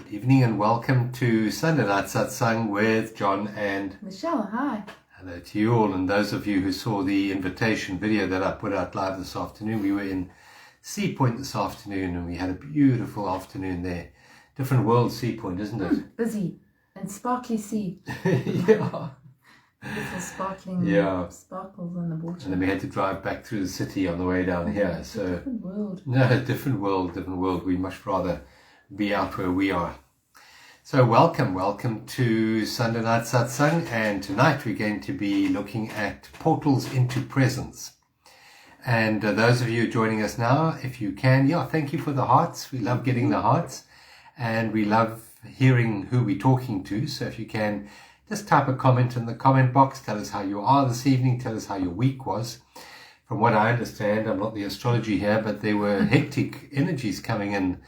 Good evening and welcome to Sunday Night Satsang with John and Michelle. Hi. hello to you all, and those of you who saw the invitation video that I put out live this afternoon. We were in Sea Point this afternoon and we had a beautiful afternoon there. Different world, Sea Point, isn't it? Busy and sparkly sea. Yeah. Beautiful sparkling sparkles in the water. And then we had to drive back through the city on the way down here. It's a different world. No, different world. We much rather be out where we are. So welcome to Sunday Night Satsang, and tonight we're going to be looking at portals into presence. And those of you joining us now, if you can, thank you for the hearts. We love getting the hearts, and we love hearing who we're talking to. So if you can, just type a comment in the comment box. Tell us how you are this evening. Tell us how your week was. From what I understand, I'm not the astrology here, but there were hectic energies coming in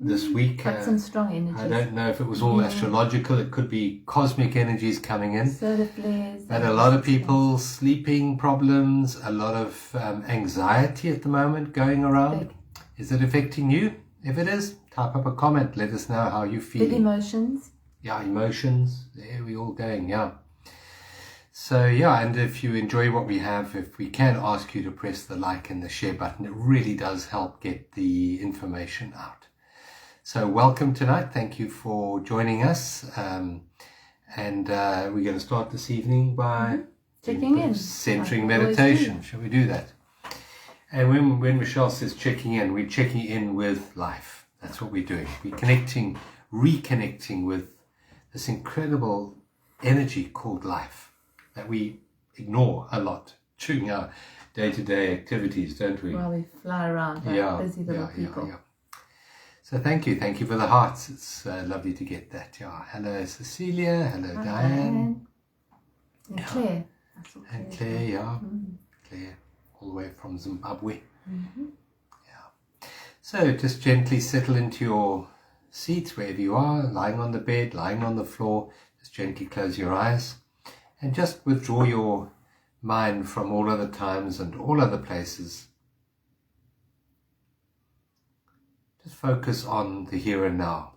this week. But some strong energies. I don't know if it was all astrological. It could be cosmic energies coming in. Solar flares. But a lot of people, sleeping problems, a lot of anxiety at the moment going around. Big. Is it affecting you? If it is, type up a comment. Let us know how you feel. Big emotions. Yeah, emotions. There we all going, So, and if you enjoy what we have, if we can ask you to press the like and the share button, it really does help get the information out. So welcome tonight. Thank you for joining us. And we're going to start this evening by Checking in. Centering meditation. Shall we do that? And when Michelle says checking in, we're checking in with life. That's what we're doing. We're reconnecting with this incredible energy called life that we ignore a lot during our day-to-day activities, don't we? While we fly around like busy little people. So thank you for the hearts. It's lovely to get that. Hello Cecilia, hello Diane. And Claire. And Claire, Claire, all the way from Zimbabwe. So just gently settle into your seats wherever you are, lying on the bed, lying on the floor. Just gently close your eyes and just withdraw your mind from all other times and all other places. Just focus on the here and now.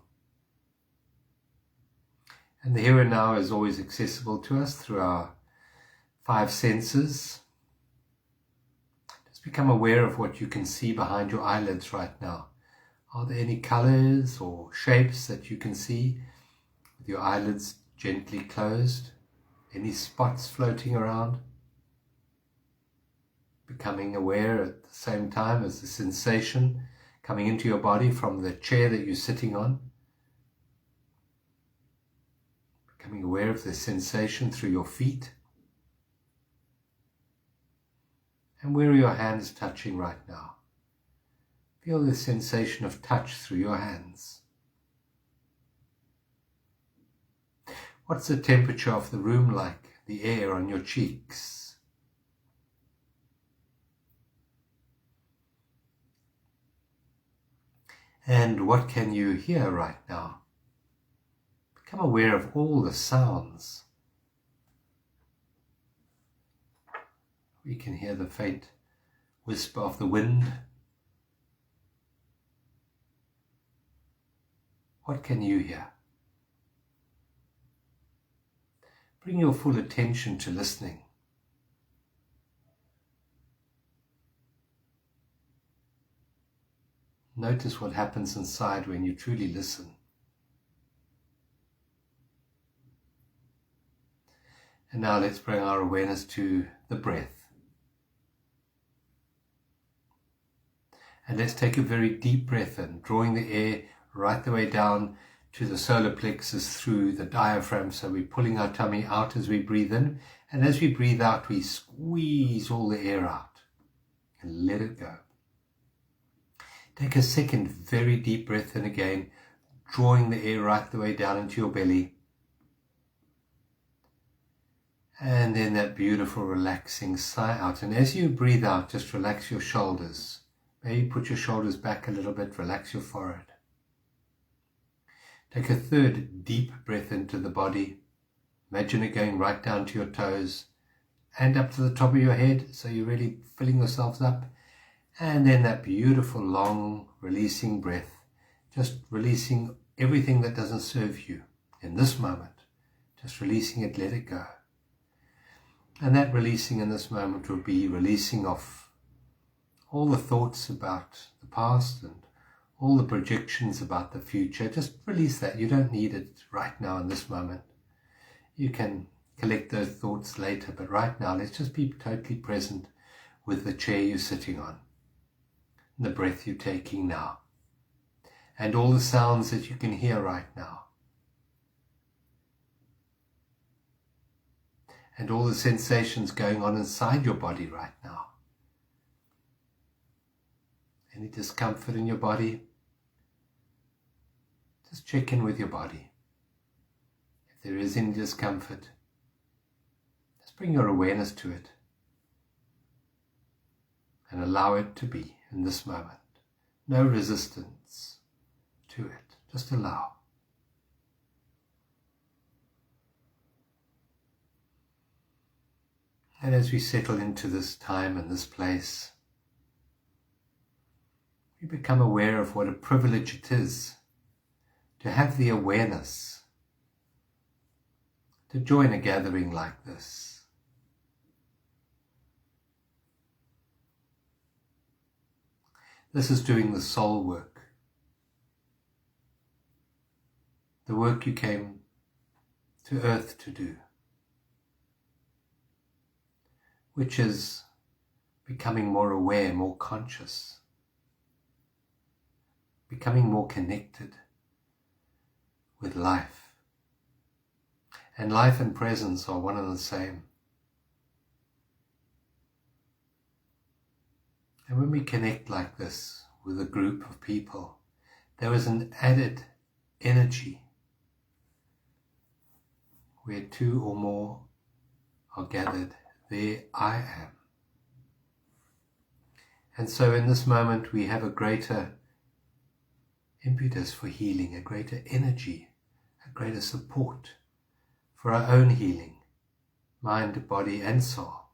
And the here and now is always accessible to us through our 5 senses. Just become aware of what you can see behind your eyelids right now. Are there any colors or shapes that you can see with your eyelids gently closed? Any spots floating around? Becoming aware at the same time as the sensation coming into your body from the chair that you're sitting on. Becoming aware of the sensation through your feet. And where are your hands touching right now? Feel the sensation of touch through your hands. What's the temperature of the room like? The air on your cheeks? And what can you hear right now? Become aware of all the sounds. We can hear the faint whisper of the wind. What can you hear? Bring your full attention to listening. Notice what happens inside when you truly listen. And now let's bring our awareness to the breath. And let's take a very deep breath in, drawing the air right the way down to the solar plexus through the diaphragm. So we're pulling our tummy out as we breathe in. And as we breathe out, we squeeze all the air out and let it go. Take a second very deep breath in again, drawing the air right the way down into your belly. And then that beautiful relaxing sigh out. And as you breathe out, just relax your shoulders. Maybe put your shoulders back a little bit, relax your forehead. Take a third deep breath into the body. Imagine it going right down to your toes and up to the top of your head, so you're really filling yourselves up. And then that beautiful long releasing breath, just releasing everything that doesn't serve you in this moment, just releasing it, let it go. And that releasing in this moment will be releasing of all the thoughts about the past and all the projections about the future. Just release that. You don't need it right now in this moment. You can collect those thoughts later, but right now let's just be totally present with the chair you're sitting on, the breath you're taking now, and all the sounds that you can hear right now, and all the sensations going on inside your body right now. Any discomfort in your body, just check in with your body. If there is any discomfort, just bring your awareness to it and allow it to be in this moment. No resistance to it, just allow. And as we settle into this time and this place, we become aware of what a privilege it is to have the awareness to join a gathering like this. This is doing the soul work, the work you came to earth to do, which is becoming more aware, more conscious, becoming more connected with life. And life and presence are one and the same. And when we connect like this with a group of people, there is an added energy where two or more are gathered. There I am. And so in this moment we have a greater impetus for healing, a greater energy, a greater support for our own healing, mind, body and soul.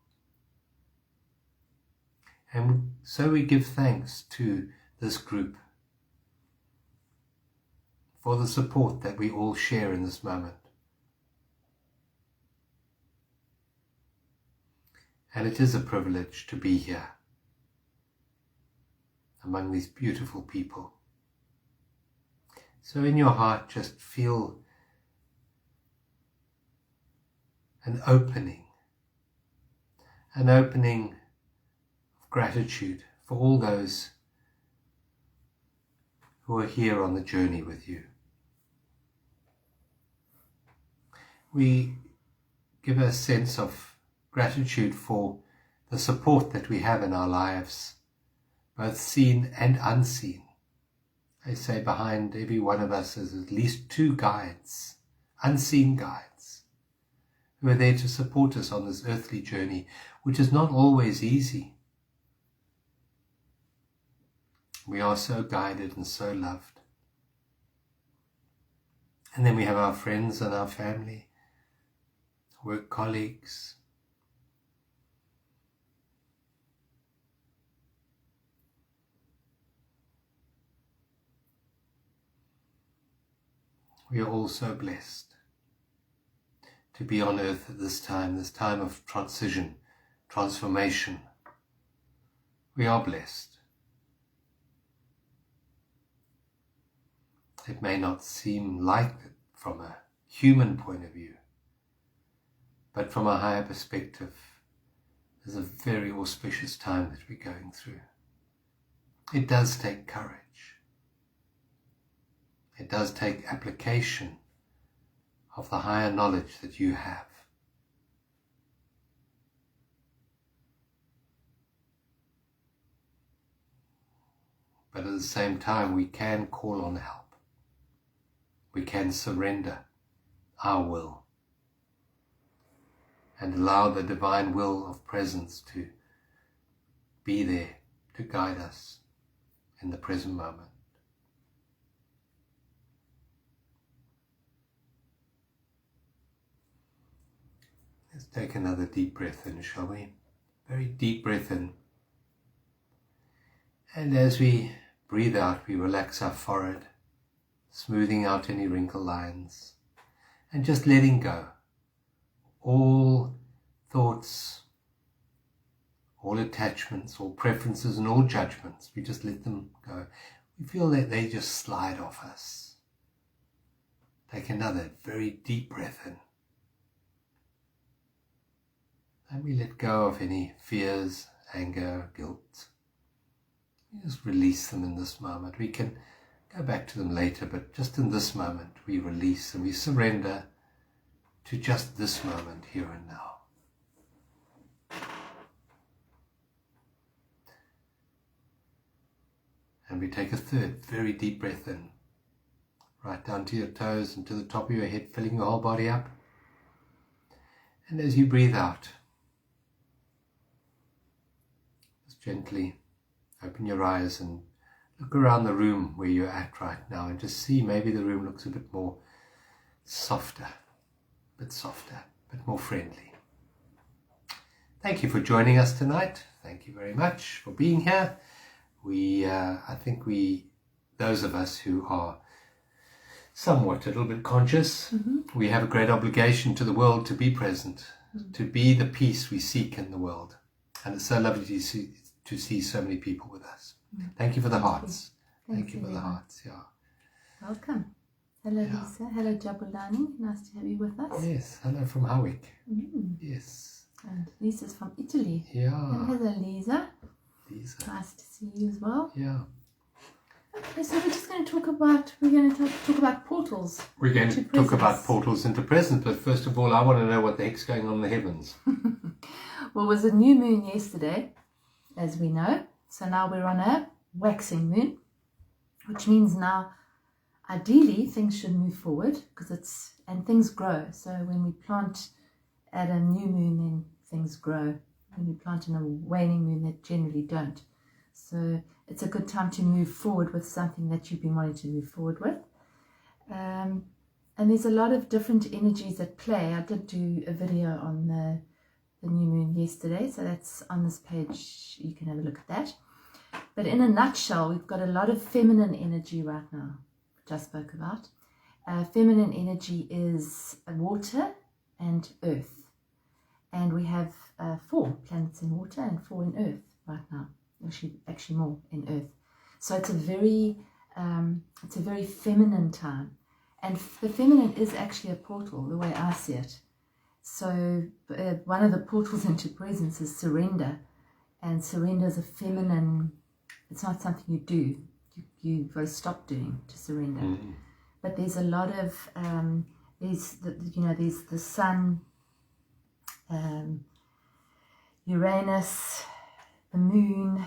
And so we give thanks to this group for the support that we all share in this moment. And it is a privilege to be here among these beautiful people. So in your heart, just feel an opening of gratitude for all those who are here on the journey with you. We give a sense of gratitude for the support that we have in our lives, both seen and unseen. I say behind every one of us is at least two guides, unseen guides, who are there to support us on this earthly journey, which is not always easy. We are so guided and so loved. And then we have our friends and our family, work colleagues, we are all so blessed to be on earth at this time of transition, transformation. We are blessed. It may not seem like it from a human point of view, but from a higher perspective, there's a very auspicious time that we're going through. It does take courage. It does take application of the higher knowledge that you have. But at the same time, we can call on help. We can surrender our will and allow the divine will of presence to be there to guide us in the present moment. Let's take another deep breath in, shall we? Very deep breath in. And as we breathe out, we relax our forehead, smoothing out any wrinkle lines, and just letting go. All thoughts, all attachments, all preferences, and all judgments, we just let them go. We feel that they just slide off us. Take another very deep breath in. And we let go of any fears, anger, guilt. We just release them in this moment. We can go back to them later, but just in this moment we release and we surrender to just this moment, here and now. And we take a third very deep breath in, right down to your toes and to the top of your head, filling your whole body up. And as you breathe out, just gently open your eyes and look around the room where you're at right now and just see maybe the room looks a bit more softer, a bit more friendly. Thank you for joining us tonight. Thank you very much for being here. I think those of us who are somewhat a little bit conscious, we have a great obligation to the world to be present, to be the peace we seek in the world. And it's so lovely to see so many people with us. Thank you for the hearts. Thank you for the hearts. Yeah. Welcome. Hello, Lisa. Hello, Jabulani. Nice to have you with us. Yes. Hello from Hawick. Yes. And Lisa's from Italy. Yeah. And hello, Lisa. Nice to see you as well. Yeah. Okay, so we're going to talk about portals. We're going to talk about portals into present, but first of all, I want to know what the heck's going on in the heavens. Well, it was a new moon yesterday, as we know. So now we're on a waxing moon, which means now, ideally, things should move forward and things grow. So when we plant at a new moon, then things grow. When we plant in a waning moon, they generally don't. So it's a good time to move forward with something that you've been wanting to move forward with. And there's a lot of different energies at play. I did do a video on the new moon yesterday, so that's on this page. You can have a look at that. But in a nutshell, we've got a lot of feminine energy right now, which I spoke about. Feminine energy is water and earth. And we have 4 planets in water and 4 in earth right now. Actually more in earth. So it's a very feminine time. And the feminine is actually a portal, the way I see it. So one of the portals into presence is surrender. And surrender is a feminine, it's not something you do. You've got to stop doing to surrender. But there's a lot of, there's the sun, Uranus, the moon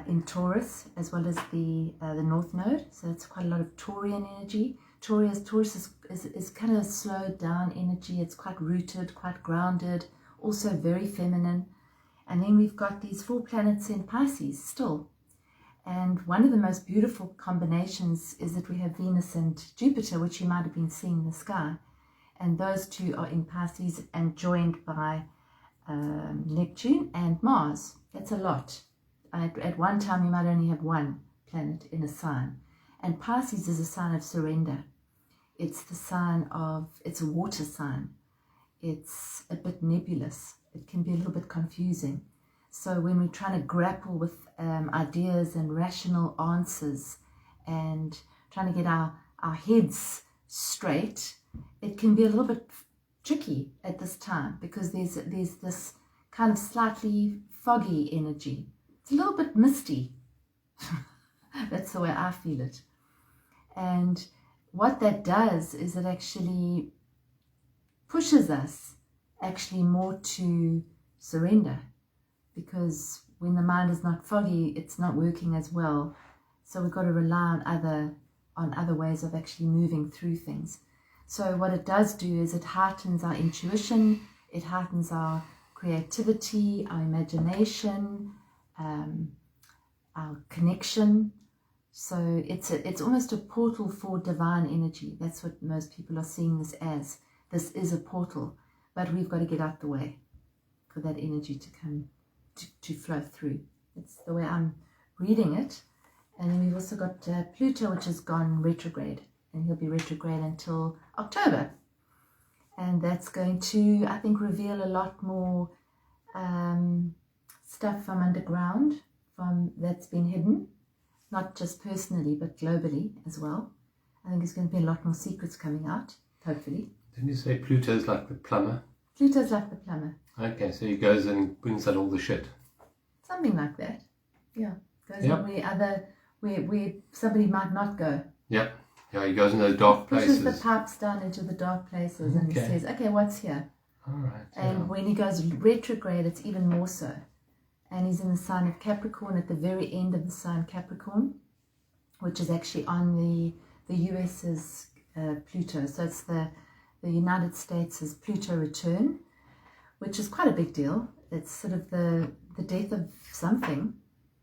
in Taurus, as well as the North Node. So it's quite a lot of Taurian energy. Taurus is kind of slowed down energy. It's quite rooted, quite grounded, also very feminine. And then we've got these 4 planets in Pisces still. And one of the most beautiful combinations is that we have Venus and Jupiter, which you might have been seeing in the sky. And those 2 are in Pisces and joined by Neptune and Mars. That's a lot. At one time, you might only have 1 planet in a sign. And Pisces is a sign of surrender. It's a water sign. It's a bit nebulous. It can be a little bit confusing. So when we're trying to grapple with ideas and rational answers and trying to get our heads straight, it can be a little bit tricky at this time because there's this kind of slightly foggy energy. It's a little bit misty. That's the way I feel it. And what that does is it actually pushes us actually more to surrender, because when the mind is not foggy, it's not working as well. So we've got to rely on other ways of actually moving through things. So what it does do is it heightens our intuition, it heightens our creativity, our imagination, our connection. So it's almost a portal for divine energy. That's what most people are seeing this as. This is a portal, but we've got to get out the way for that energy to come to flow through. It's the way I'm reading it. And then we've also got Pluto, which has gone retrograde, and he'll be retrograde until October. And that's going to, I think, reveal a lot more stuff from underground, from that's been hidden, not just personally, but globally as well. I think there's going to be a lot more secrets coming out, hopefully. Didn't you say Pluto's like the plumber? Pluto's like the plumber. Okay, so he goes and brings out all the shit. Something like that. Yeah. Goes Yep. in where somebody might not go. Yep. Yeah, he goes in those dark Pushes places. the pipes down into the dark places and he says, okay, what's here? All right. And when he goes retrograde, it's even more so. And he's in the sign of Capricorn at the very end of the sign Capricorn, which is actually on the US's Pluto. So it's the United States' Pluto return, which is quite a big deal. It's sort of the death of something,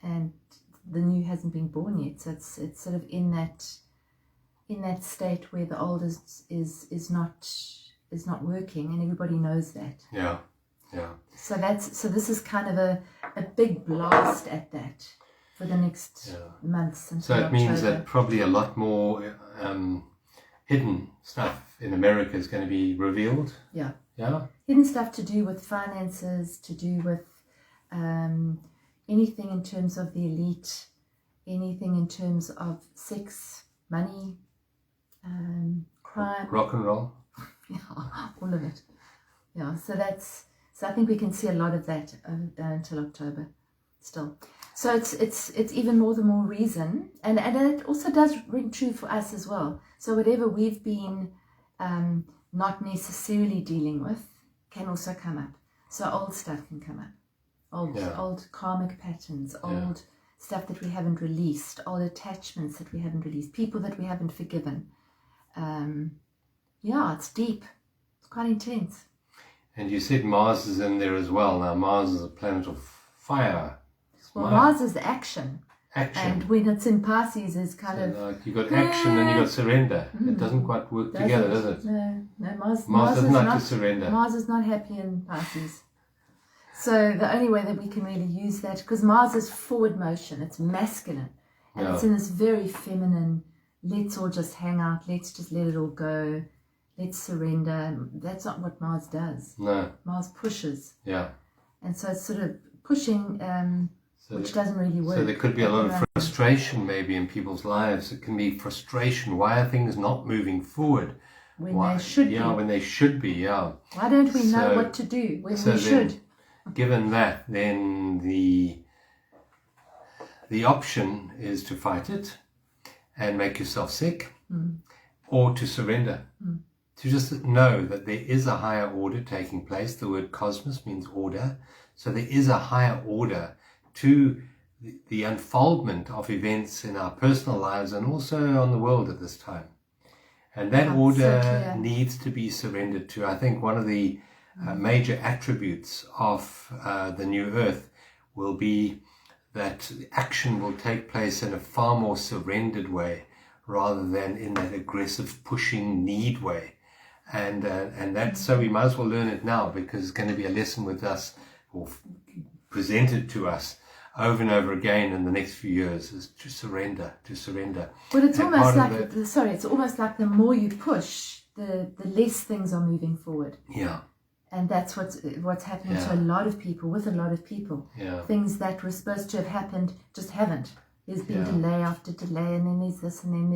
and the new hasn't been born yet. So it's sort of in that state where the old is not working, and everybody knows that. Yeah. So this is kind of a big blast at that for the next months until So it October. means that probably a lot more hidden stuff in America is going to be revealed. Yeah. Yeah. Hidden stuff to do with finances, to do with anything in terms of the elite, anything in terms of sex, money, crime, Rock and roll. yeah, all of it. Yeah, so I think we can see a lot of that until October still. So it's even more the more reason, and it also does ring true for us as well. So whatever we've been not necessarily dealing with can also come up. So old stuff can come up, old karmic patterns, old stuff that we haven't released, old attachments that we haven't released, people that we haven't forgiven. It's deep. It's quite intense. And you said Mars is in there as well. Now Mars is a planet of fire. Well, Mars is action. Action. And when it's in Pisces, it's kind of... Like you got action and you got surrender. It doesn't quite work together, does it? No, Mars doesn't is like not, to surrender. Mars is not happy in Pisces. So the only way that we can really use that, because Mars is forward motion, it's masculine. And it's in this very feminine, let's all just hang out, let's just let it all go, let's surrender. And that's not what Mars does. No. Mars pushes. Yeah. And so it's sort of pushing... which doesn't really work. So there could be a lot of frustration maybe in people's lives. It can be frustration. Why are things not moving forward? When they should be. Yeah, when they should be, yeah. Why don't we know what to do when we should? Given that, then the option is to fight it and make yourself sick, or to surrender. To just know that there is a higher order taking place. The word cosmos means order. So there is a higher order to the unfoldment of events in our personal lives and also on the world at this time. And that order needs to be surrendered to. I think one of the major attributes of the new earth will be that action will take place in a far more surrendered way rather than in that aggressive pushing need way. And that, so we might as well learn it now, because it's going to be a lesson with us, or presented to us over and over again in the next few years, is to surrender. Well, it's almost like it's almost like the more you push, the less things are moving forward. Yeah. And that's what's happening to a lot of people, with a lot of people. Yeah. Things that were supposed to have happened just haven't. There's been delay after delay, and then there's this, and then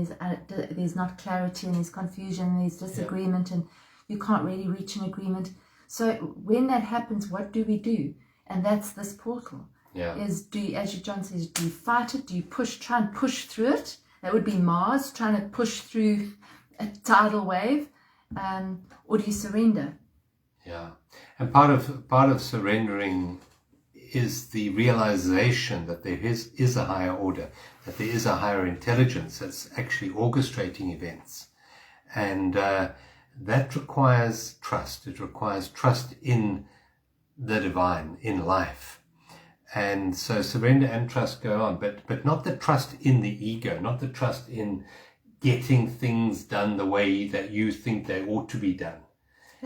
there's not clarity, and there's confusion, and there's disagreement, and you can't really reach an agreement. So when that happens, what do we do? And that's this portal. Yeah. As John says, do you fight it? Do you try and push through it? That would be Mars trying to push through a tidal wave, or do you surrender? Yeah, and part of surrendering is the realization that there is a higher order, that there is a higher intelligence that's actually orchestrating events, and that requires trust. It requires trust in the divine, in life. And so surrender and trust go on, but not the trust in the ego, not the trust in getting things done the way that you think they ought to be done.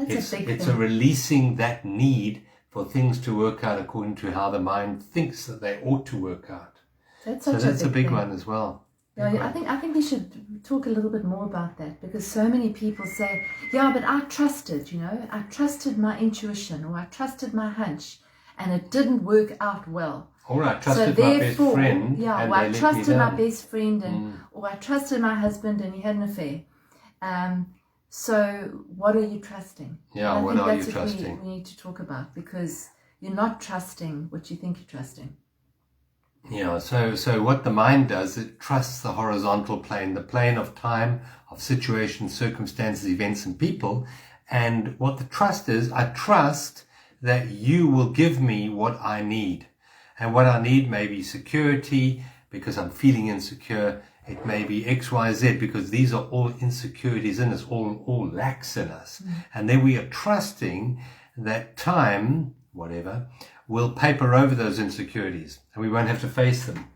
It's a releasing that need for things to work out according to how the mind thinks that they ought to work out. That's So such that's a big thing. one as well. Yeah, I think we should talk a little bit more about that, because so many people say, yeah, but I trusted, I trusted my intuition, or I trusted my hunch, and it didn't work out well. Or I trusted my best friend, yeah, and or they I let trusted me my down. best friend, or I trusted my husband and he had an affair. So what are you trusting? Yeah, And I what think are that's you what trusting? we need to talk about, because you're not trusting what you think you're trusting. Yeah, so what the mind does, it trusts the horizontal plane, the plane of time, of situations, circumstances, events, and people. And what the trust is, I trust that you will give me what I need. And what I need may be security, because I'm feeling insecure. It may be X, Y, Z, because these are all insecurities in us, all lacks in us. And then we are trusting that time, whatever, will paper over those insecurities and we won't have to face them.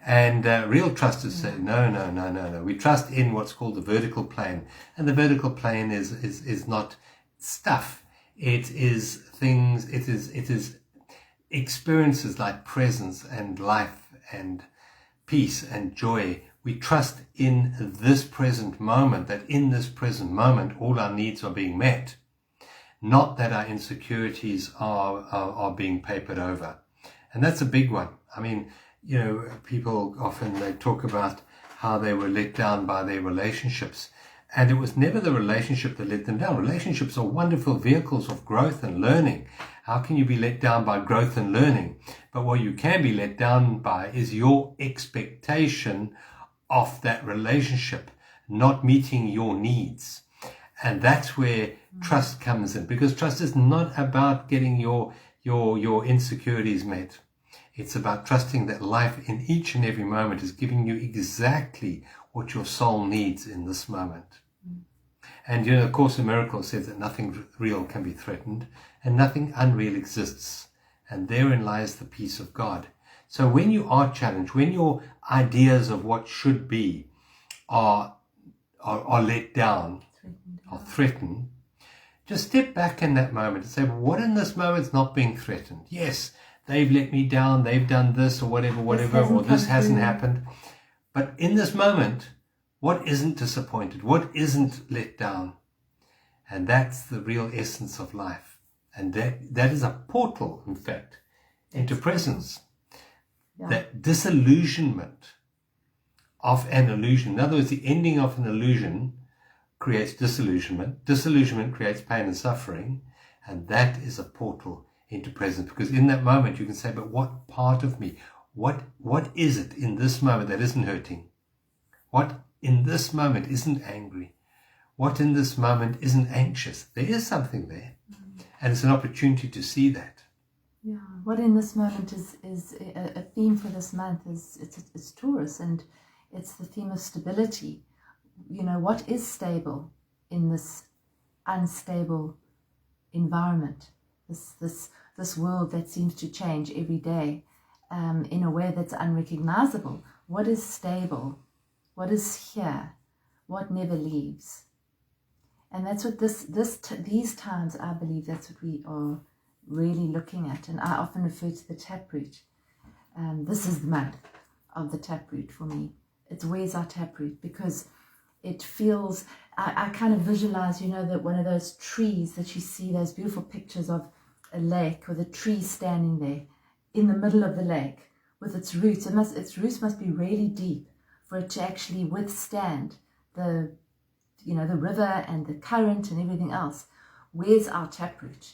And real trust is saying, no. We trust in what's called the vertical plane. And the vertical plane is not stuff. It is things, it is experiences like presence and life and peace and joy. We trust in this present moment, that in this present moment, all our needs are being met. Not that our insecurities are being papered over. And that's a big one. I mean, people often, they talk about how they were let down by their relationships. And it was never the relationship that let them down. Relationships are wonderful vehicles of growth and learning. How can you be let down by growth and learning? But what you can be let down by is your expectation of that relationship not meeting your needs. And that's where trust comes in, because trust is not about getting your insecurities met. It's about trusting that life in each and every moment is giving you exactly what your soul needs in this moment. And the Course in Miracles says that nothing real can be threatened and nothing unreal exists. And therein lies the peace of God. So when you are challenged, when your ideas of what should be are let down or threatened, just step back in that moment and say, well, what in this moment is not being threatened? Yes, they've let me down, they've done this or whatever, or this hasn't happened. But in this moment, what isn't disappointed? What isn't let down? And that's the real essence of life. And that is a portal, in fact, into presence. Yeah. That disillusionment of an illusion. In other words, the ending of an illusion creates disillusionment. Disillusionment creates pain and suffering. And that is a portal into presence. Because in that moment, you can say, but what part of me, what is it in this moment that isn't hurting? What in this moment isn't angry? What in this moment isn't anxious? There is something there. And it's an opportunity to see that. Yeah, what in this moment is a theme for this month it's Taurus, and it's the theme of stability. What is stable in this unstable environment, this world that seems to change every day in a way that's unrecognizable? What is stable? What is here? What never leaves? And that's what these times, I believe, that's what we are really looking at. And I often refer to the taproot. This is the month of the taproot for me. It's where's our taproot, because it feels, I kind of visualize, that one of those trees that you see, those beautiful pictures of a lake with a tree standing there in the middle of the lake with its roots. Its roots must be really deep for it to actually withstand the river and the current and everything else. Where's our taproot?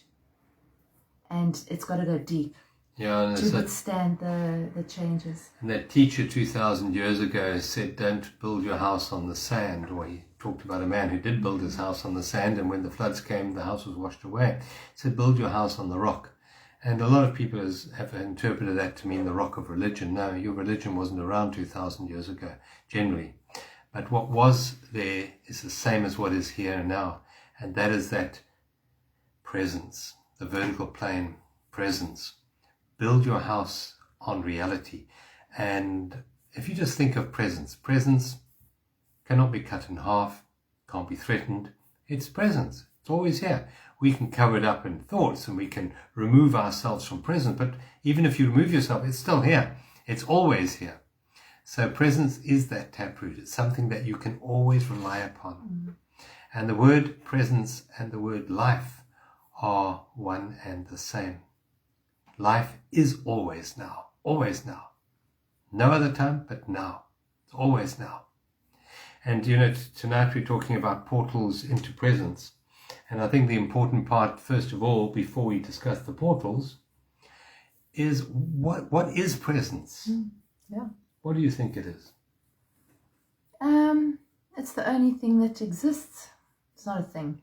And it's got to go deep to withstand the changes. And that teacher 2,000 years ago said, don't build your house on the sand. Or he talked about a man who did build his house on the sand, and when the floods came, the house was washed away. He said, build your house on the rock. And a lot of people have interpreted that to mean the rock of religion. No, your religion wasn't around 2,000 years ago, generally. But what was there is the same as what is here and now. And that is that presence, the vertical plane presence. Build your house on reality. And if you just think of presence cannot be cut in half, can't be threatened. It's presence. It's always here. We can cover it up in thoughts and we can remove ourselves from presence. But even if you remove yourself, it's still here. It's always here. So presence is that taproot. It's something that you can always rely upon. And the word presence and the word life are one and the same. Life is always now. Always now. No other time but now. It's always now. And tonight we're talking about portals into presence. And I think the important part, first of all, before we discuss the portals, is what is presence? Yeah. What do you think it is? It's the only thing that exists. It's not a thing.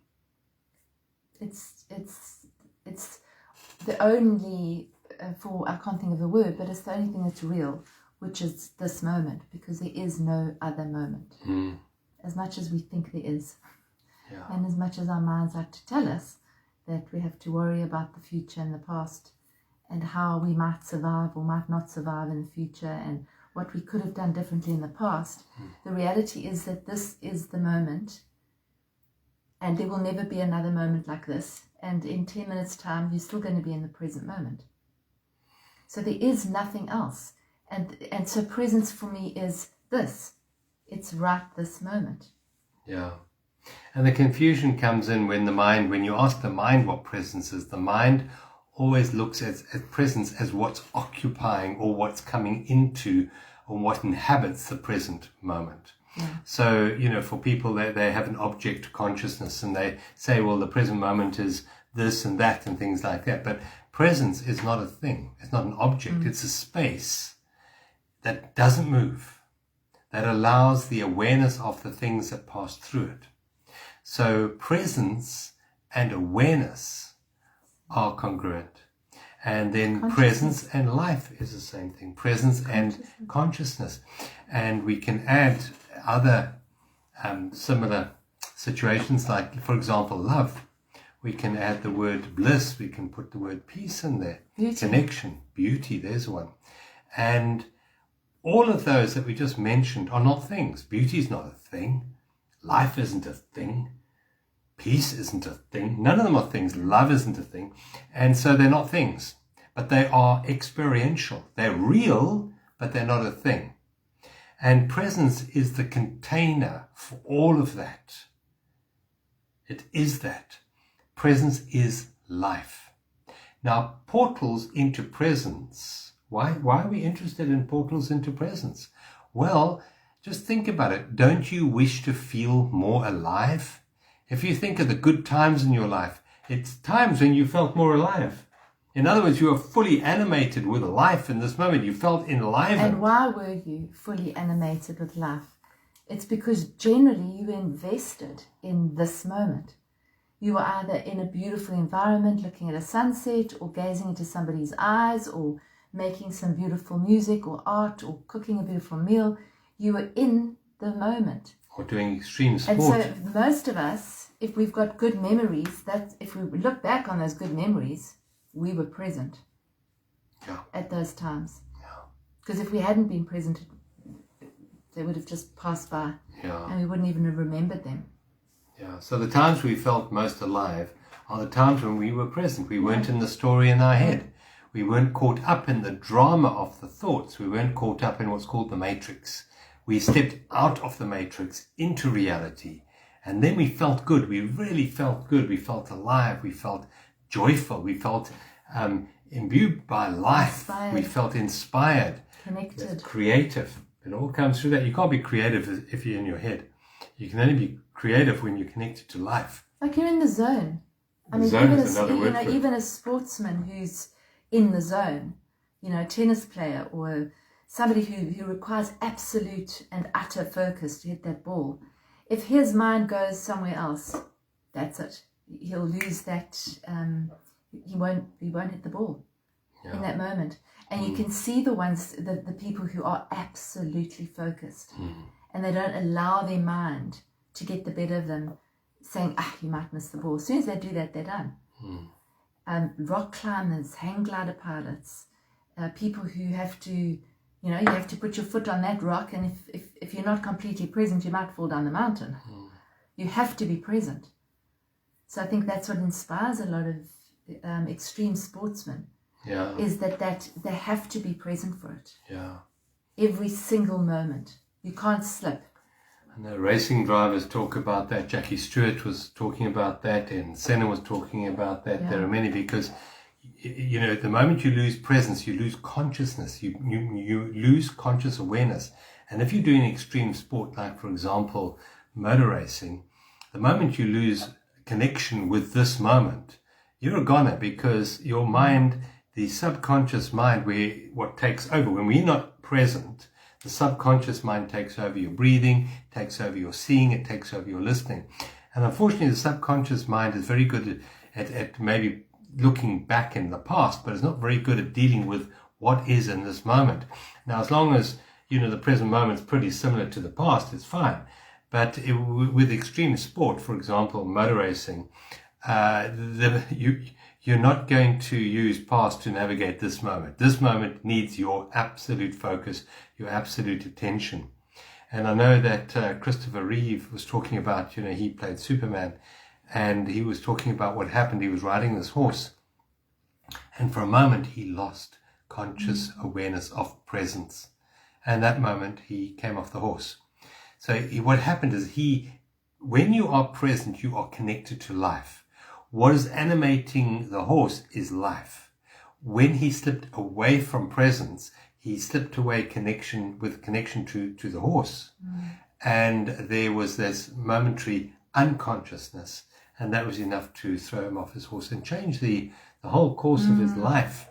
It's the only, I can't think of the word, but it's the only thing that's real, which is this moment, because there is no other moment. As much as we think there is. Yeah. And as much as our minds like to tell us that we have to worry about the future and the past and how we might survive or might not survive in the future and what we could have done differently in the past, the reality is that this is the moment, and there will never be another moment like this. And in 10 minutes' time, you're still going to be in the present moment. So there is nothing else. And so presence for me is this. It's right this moment. Yeah. And the confusion comes in when you ask the mind what presence is, the mind always looks at presence as what's occupying or what's coming into or what inhabits the present moment. Yeah. So, for people, they have an object consciousness and they say, well, the present moment is this and that and things like that. But presence is not a thing. It's not an object. It's a space that doesn't move, that allows the awareness of the things that pass through it. So presence and awareness are congruent. And then presence and life is the same thing. Presence and consciousness. And we can add other similar situations like, for example, love. We can add the word bliss. We can put the word peace in there. Beauty. Connection, beauty, there's one. And all of those that we just mentioned are not things. Beauty is not a thing. Life isn't a thing. Peace isn't a thing. None of them are things. Love isn't a thing. And so they're not things. But they are experiential. They're real, but they're not a thing. And presence is the container for all of that. It is that. Presence is life. Now, portals into presence. Why are we interested in portals into presence? Well, just think about it. Don't you wish to feel more alive? If you think of the good times in your life, it's times when you felt more alive. In other words, you were fully animated with life in this moment. You felt enlivened. And why were you fully animated with life? It's because generally you were invested in this moment. You were either in a beautiful environment looking at a sunset or gazing into somebody's eyes or making some beautiful music or art or cooking a beautiful meal. You were in the moment. Or doing extreme sport. And so most of us, if we've got good memories, that if we look back on those good memories, we were present at those times. Because if we hadn't been present, they would have just passed by and we wouldn't even have remembered them. Yeah. So the times we felt most alive are the times when we were present. We weren't in the story in our head. We weren't caught up in the drama of the thoughts. We weren't caught up in what's called the matrix. We stepped out of the matrix into reality. And then we felt good. We really felt good. We felt alive. We felt joyful. We felt imbued by life. Inspired. We felt inspired. Connected. Creative. It all comes through that. You can't be creative if you're in your head. You can only be creative when you're connected to life. Like you're in the zone. Zone is another word for it. Even a sportsman who's in the zone, a tennis player or somebody who requires absolute and utter focus to hit that ball. If his mind goes somewhere else, that's it. He'll lose that. He won't hit the ball in that moment. And you can see the people who are absolutely focused, and they don't allow their mind to get the better of them, saying, you might miss the ball. As soon as they do that, they're done. Rock climbers, hang glider pilots, people who have to, you have to put your foot on that rock, and if you're not completely present, you might fall down the mountain. You have to be present. So I think that's what inspires a lot of extreme sportsmen, Yeah. is that they have to be present for it. Yeah. Every single moment. You can't slip. And the racing drivers talk about that. Jackie Stewart was talking about that, and Senna was talking about that. Yeah. There are many, because at the moment you lose presence, you lose consciousness, you lose conscious awareness. And if you're doing extreme sport, like for example motor racing, the moment you lose connection with this moment, you're a goner, because your mind, the subconscious mind, what takes over when we're not present, the subconscious mind takes over your breathing, takes over your seeing, it takes over your listening. And unfortunately, the subconscious mind is very good at maybe looking back in the past, but it's not very good at dealing with what is in this moment. Now, as long as, the present moment is pretty similar to the past, it's fine. But with extreme sport, for example, motor racing, you're not going to use past to navigate this moment. This moment needs your absolute focus, your absolute attention. And I know that Christopher Reeve was talking about, he played Superman, and he was talking about what happened. He was riding this horse, and for a moment he lost conscious awareness of presence. And that moment he came off the horse. So what happened is when you are present, you are connected to life. What is animating the horse is life. When he slipped away from presence, he slipped away connection to the horse. And there was this momentary unconsciousness, and that was enough to throw him off his horse and change the whole course of his life.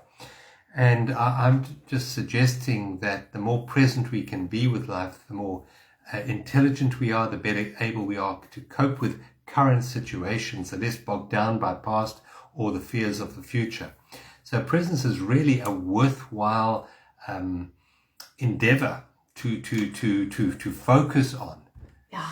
And I'm just suggesting that the more present we can be with life, the more intelligent we are, the better able we are to cope with current situations, the less bogged down by past or the fears of the future. So presence is really a worthwhile endeavor to focus on. Yeah,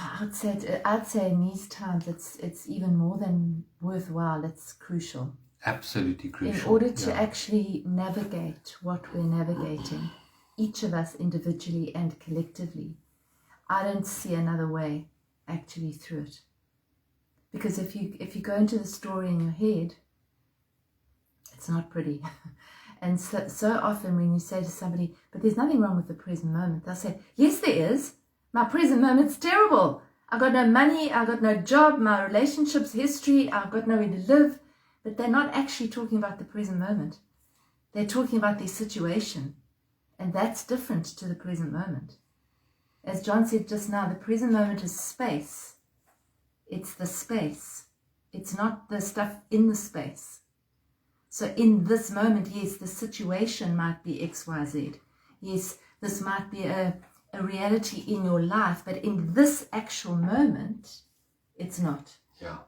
I'd say in these times it's even more than worthwhile. It's crucial. Absolutely crucial. In order to actually navigate what we're navigating, each of us individually and collectively, I don't see another way actually through it. Because if you go into the story in your head, it's not pretty. And so often when you say to somebody, but there's nothing wrong with the present moment, they'll say, yes, there is. My present moment's terrible. I've got no money, I've got no job, my relationship's history, I've got nowhere to live. But they're not actually talking about the present moment. They're talking about their situation. And that's different to the present moment. As John said just now, the present moment is space. It's the space. It's not the stuff in the space. So in this moment, yes, the situation might be X, Y, Z. Yes, this might be a reality in your life, but in this actual moment, it's not. Yeah.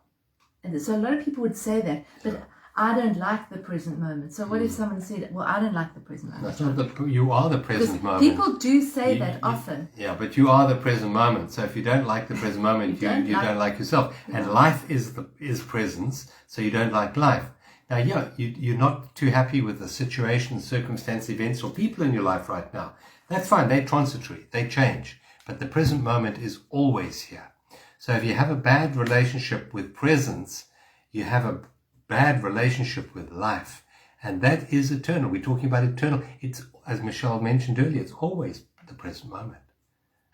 And so a lot of people would say that, but I don't like the present moment. So what if someone said, well, I don't like the present moment? That's not you are the present moment. People do say that often. Yeah, but you are the present moment. So if you don't like the present moment, you don't like yourself. And life is presence, so you don't like life. Now, you're not too happy with the situation, circumstance, events, or people in your life right now. That's fine. They're transitory. They change. But the present moment is always here. So if you have a bad relationship with presence, you have a bad relationship with life. And that is eternal. We're talking about eternal. It's, as Michelle mentioned earlier, it's always the present moment.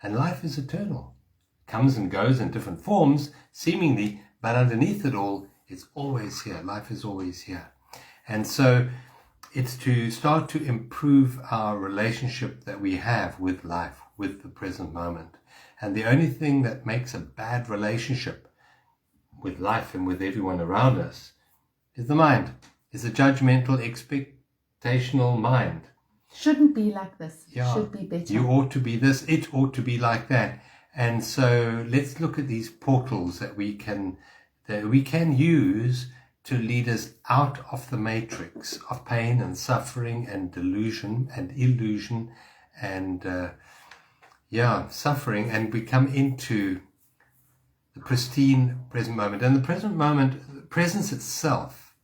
And life is eternal. Comes and goes in different forms, seemingly, but underneath it all, it's always here. Life is always here. And so it's to start to improve our relationship that we have with life, with the present moment. And the only thing that makes a bad relationship with life and with everyone around us is the mind, is a judgmental, expectational mind. Shouldn't be like this. Yeah. Should be better. You ought to be this, it ought to be like that. And so let's look at these portals that we can use to lead us out of the matrix of pain and suffering and delusion and illusion and suffering, and we come into the pristine present moment. And the present moment, presence itself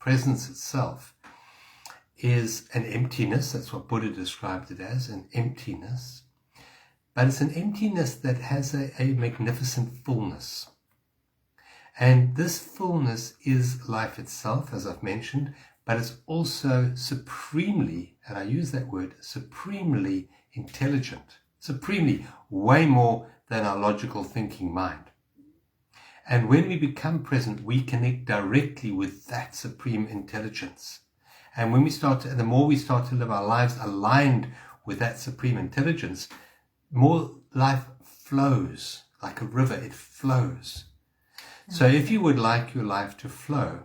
is an emptiness. That's what Buddha described it as, an emptiness. But it's an emptiness that has a magnificent fullness. And this fullness is life itself, as I've mentioned, but it's also supremely, and I use that word, supremely intelligent. Supremely, way more than our logical thinking mind. And when we become present, we connect directly with that supreme intelligence. And when we start to, the more we start to live our lives aligned with that supreme intelligence, more life flows like a river. It flows. So if you would like your life to flow,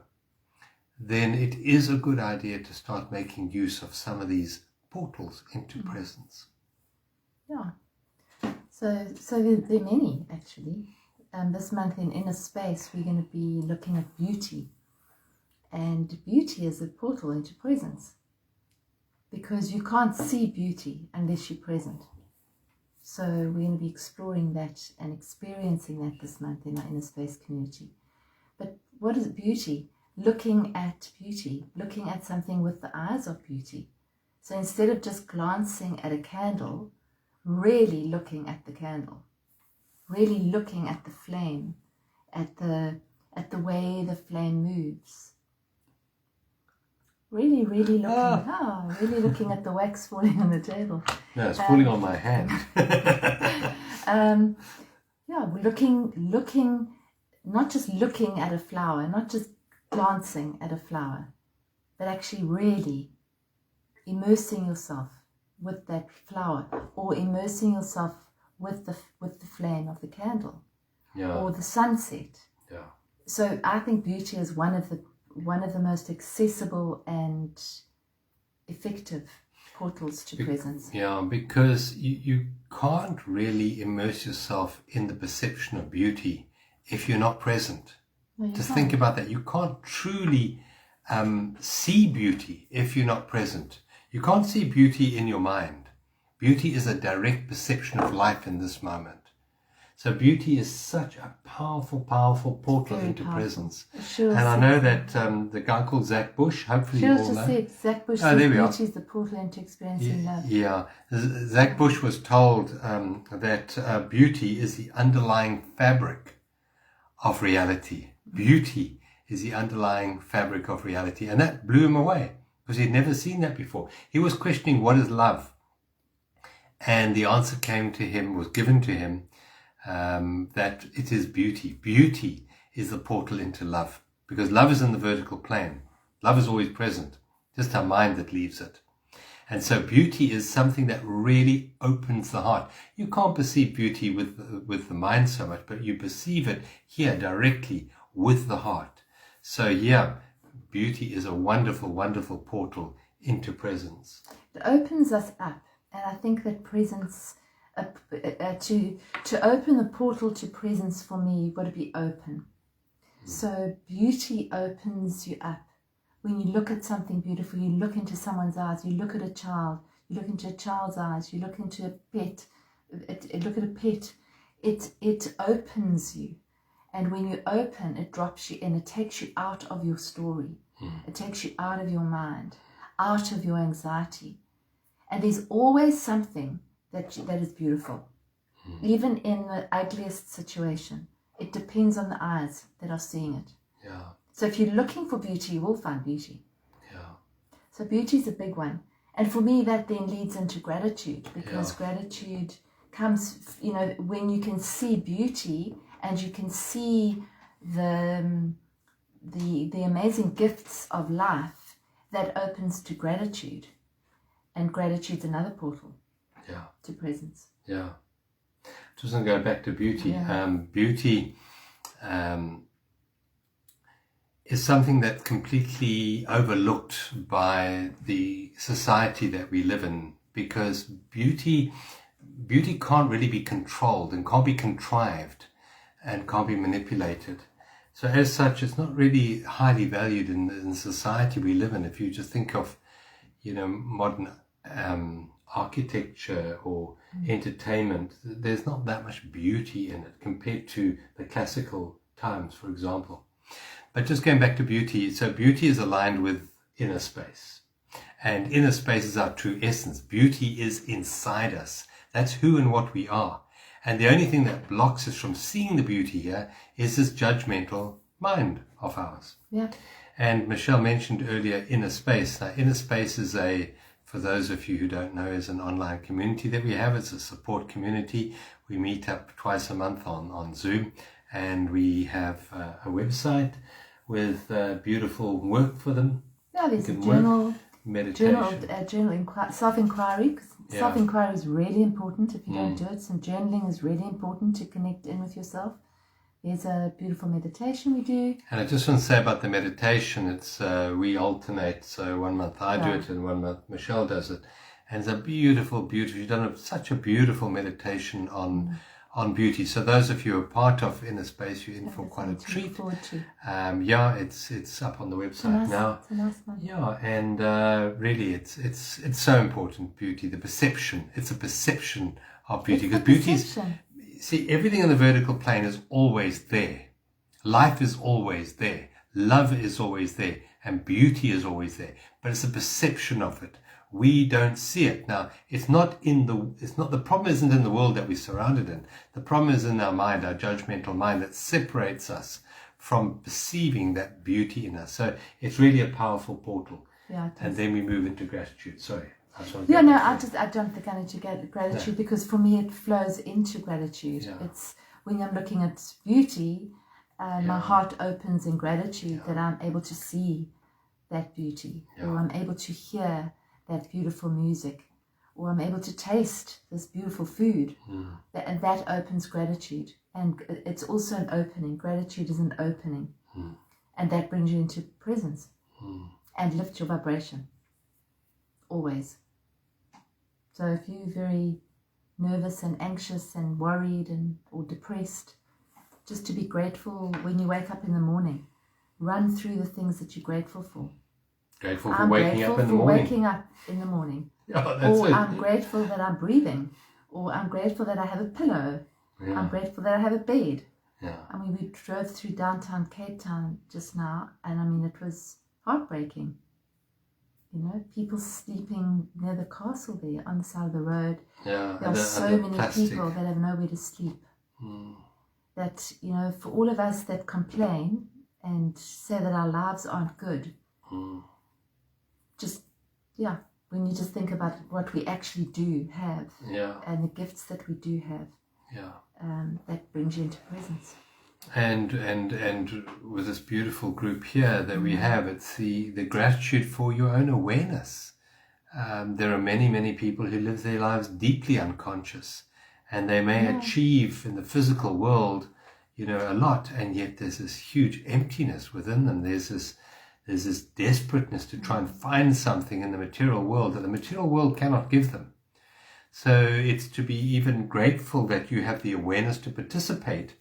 then it is a good idea to start making use of some of these portals into presence. Yeah. So there are many, actually. This month in Inner Space, we're going to be looking at beauty. And beauty is a portal into presence. Because you can't see beauty unless you're present. So we're going to be exploring that and experiencing that this month in our Inner Space community. But what is beauty? Looking at beauty. Looking at something with the eyes of beauty. So instead of just glancing at a candle, really looking at the candle. Really looking at the flame, at the way the flame moves. Really looking, really looking at the wax falling on the table. No, it's falling on my hand. We're looking, not just looking at a flower, not just glancing at a flower, but actually really immersing yourself with that flower, or immersing yourself with the flame of the candle, or the sunset. Yeah. So I think beauty is one of the most accessible and effective portals to presence. Yeah, because you can't really immerse yourself in the perception of beauty if you're not present. No, Just think about that. You can't truly see beauty if you're not present. You can't see beauty in your mind. Beauty is a direct perception of life in this moment. So beauty is such a powerful, powerful portal into presence. And I know that the guy called Zach Bush, hopefully you all know. Said, Zach Bush said beauty is the portal into experiencing love. Yeah. Zach Bush was told that beauty is the underlying fabric of reality. Beauty is the underlying fabric of reality. And that blew him away because he'd never seen that before. He was questioning, what is love? And the answer was given to him, that it is beauty. Beauty is the portal into love, because love is in the vertical plane. Love is always present, just our mind that leaves it. And so beauty is something that really opens the heart. You can't perceive beauty with the mind so much, but you perceive it here directly with the heart. So yeah, beauty is a wonderful, wonderful portal into presence. It opens us up. And I think that presence, to open the portal to presence for me, you've got to be open. So beauty opens you up. When you look at something beautiful, you look into someone's eyes, you look at a child, you look into a child's eyes, you look into a pet, look at a pet, it opens you. And when you open, it drops you in, it takes you out of your story. It takes you out of your mind, out of your anxiety. And there's always something that is beautiful, even in the ugliest situation. It depends on the eyes that are seeing it. Yeah. So if you're looking for beauty, you will find beauty. Yeah. So beauty is a big one. And for me, that then leads into gratitude, because gratitude comes, when you can see beauty and you can see the amazing gifts of life, that opens to gratitude. And gratitude's another portal to presence. Yeah. Just going to go back to beauty. Yeah. Beauty is something that's completely overlooked by the society that we live in, because beauty can't really be controlled and can't be contrived and can't be manipulated. So as such, it's not really highly valued in the society we live in. If you just think of, modern architecture or entertainment, there's not that much beauty in it compared to the classical times, for example. But just going back to beauty, so beauty is aligned with inner space. And inner space is our true essence. Beauty is inside us. That's who and what we are. And the only thing that blocks us from seeing the beauty here is this judgmental mind of ours. Yeah. And Michelle mentioned earlier Inner Space. Now, Inner Space is for those of you who don't know, is an online community that we have. It's a support community. We meet up twice a month on Zoom, and we have a website with beautiful work for them. Yeah, there's a journal, meditation, self-inquiry, because self-inquiry is really important. If you don't do it, some journaling is really important to connect in with yourself. There's a beautiful meditation we do. And I just want to say about the meditation, it's we alternate. So 1 month I do it and 1 month Michelle does it. And it's a beautiful, you've done such a beautiful meditation on beauty. So those of you who are part of Inner Space, you're in for quite a treat. It's up on the website now. It's a nice one. Yeah, and really it's so important, beauty, the perception. It's a perception of beauty. Because beauty see, everything in the vertical plane is always there. Life is always there. Love is always there. And beauty is always there. But it's a perception of it. We don't see it. Now, the problem isn't in the world that we're surrounded in. The problem is in our mind, our judgmental mind, that separates us from perceiving that beauty in us. So it's really a powerful portal. Yeah, and then we move into gratitude. Sorry. I don't think I need to get gratitude because for me it flows into gratitude. Yeah. It's when I'm looking at beauty, my heart opens in gratitude that I'm able to see that beauty, or I'm able to hear that beautiful music, or I'm able to taste this beautiful food, and that opens gratitude. And it's also an opening. Gratitude is an opening, and that brings you into presence and lifts your vibration. Always. So if you're very nervous and anxious and worried or depressed, just to be grateful when you wake up in the morning. Run through the things that you're grateful for. Grateful for waking up in the morning. Waking up in the morning. Or I'm grateful that I'm breathing. Or I'm grateful that I have a pillow. Yeah. I'm grateful that I have a bed. Yeah. I mean, we drove through downtown Cape Town just now, and I mean, it was heartbreaking. You know, people sleeping near the castle there on the side of the road. Yeah, there are so many people that have nowhere to sleep. That, you know, for all of us that complain and say that our lives aren't good, when you just think about what we actually do have, and the gifts that we do have, that brings you into presence. And with this beautiful group here that we have, it's the gratitude for your own awareness. There are many people who live their lives deeply unconscious, and they may achieve in the physical world, you know, a lot, and yet there's this huge emptiness within them. There's this desperateness to try and find something in the material world that the material world cannot give them. So it's to be even grateful that you have the awareness to participate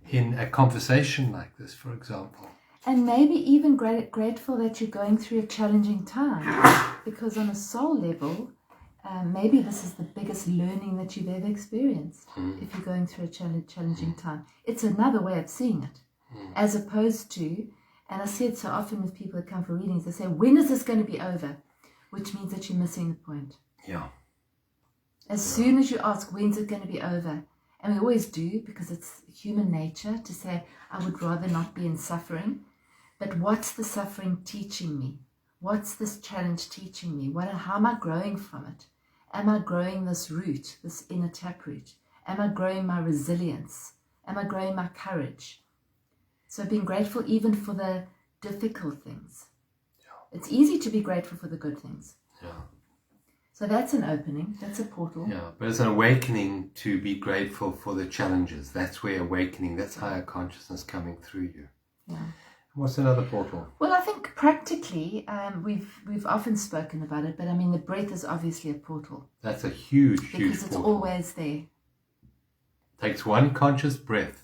in a conversation like this, for example. And maybe even grateful that you're going through a challenging time, because on a soul level, maybe this is the biggest learning that you've ever experienced. If you're going through a challenging time, it's another way of seeing it, as opposed to, and I see it so often with people that come for readings, they say, when is this going to be over? Which means that you're missing the point. Yeah. As soon as you ask, when's it going to be over? And we always do, because it's human nature to say, I would rather not be in suffering. But what's the suffering teaching me? What's this challenge teaching me? How am I growing from it? Am I growing this root, this inner taproot? Am I growing my resilience? Am I growing my courage? So being grateful even for the difficult things. Yeah. It's easy to be grateful for the good things. Yeah. So that's an opening, that's a portal. Yeah, but it's an awakening to be grateful for the challenges. That's where awakening, that's higher consciousness coming through you. Yeah. What's another portal? Well, I think practically, we've often spoken about it, but I mean the breath is obviously a portal. That's a huge portal. Because it's always there. Takes one conscious breath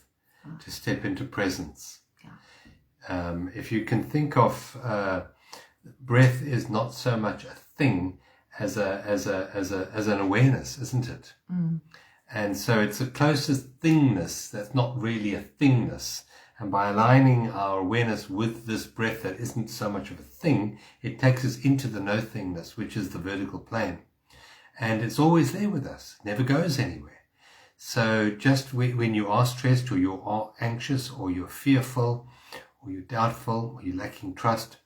to step into presence. Yeah. If you can think of breath is not so much a thing as an awareness, isn't it? And so it's the closest thingness that's not really a thingness. And by aligning our awareness with this breath that isn't so much of a thing, it takes us into the no thingness, which is the vertical plane. And it's always there with us, it never goes anywhere. So just when you are stressed or you are anxious or you're fearful or you're doubtful or you're lacking trust,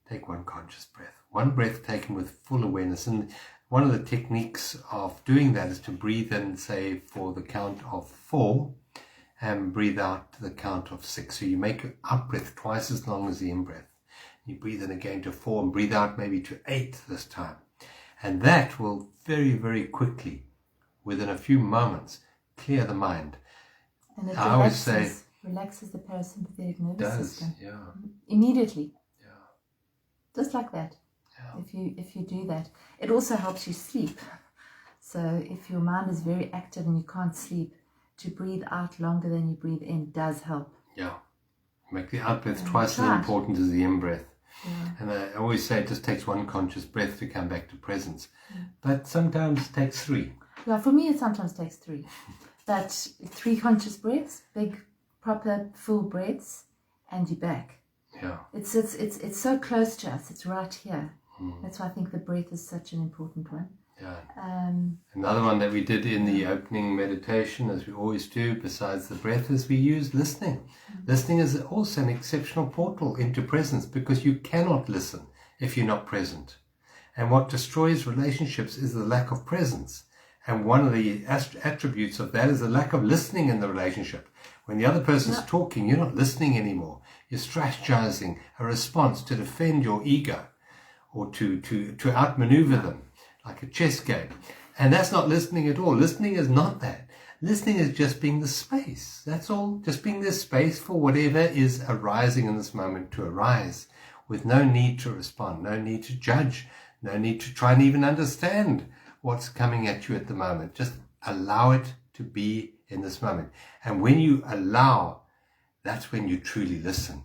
take one conscious breath. One breath taken with full awareness. And one of the techniques of doing that is to breathe in, say, for the count of 4 and breathe out to the count of 6. So you make your out breath twice as long as the in breath. You breathe in again to 4 and breathe out maybe to 8 this time. And that will very, very quickly, within a few moments, clear the mind. And it I always say, relaxes the parasympathetic nervous system. Yeah. Immediately. Yeah. Just like that. Yeah. If you do that. It also helps you sleep. So if your mind is very active and you can't sleep, to breathe out longer than you breathe in does help. Yeah. Make the out breath twice as important as the in breath. Yeah. And I always say it just takes one conscious breath to come back to presence. But sometimes it takes 3. Yeah, for me it sometimes takes 3. But 3 conscious breaths, big, proper, full breaths, and you're back. Yeah. It's so close to us. It's right here. That's why I think the breath is such an important one. Yeah. Another one that we did in the opening meditation, as we always do, besides the breath, is we use listening. Listening is also an exceptional portal into presence, because you cannot listen if you're not present. And what destroys relationships is the lack of presence. And one of the attributes of that is the lack of listening in the relationship. When the other person's talking, you're not listening anymore. You're strategizing a response to defend your ego or to outmaneuver them, like a chess game. And that's not listening at all. Listening is not that. Listening is just being the space. That's all. Just being the space for whatever is arising in this moment to arise, with no need to respond, no need to judge, no need to try and even understand what's coming at you at the moment. Just allow it to be in this moment. And when you allow, that's when you truly listen.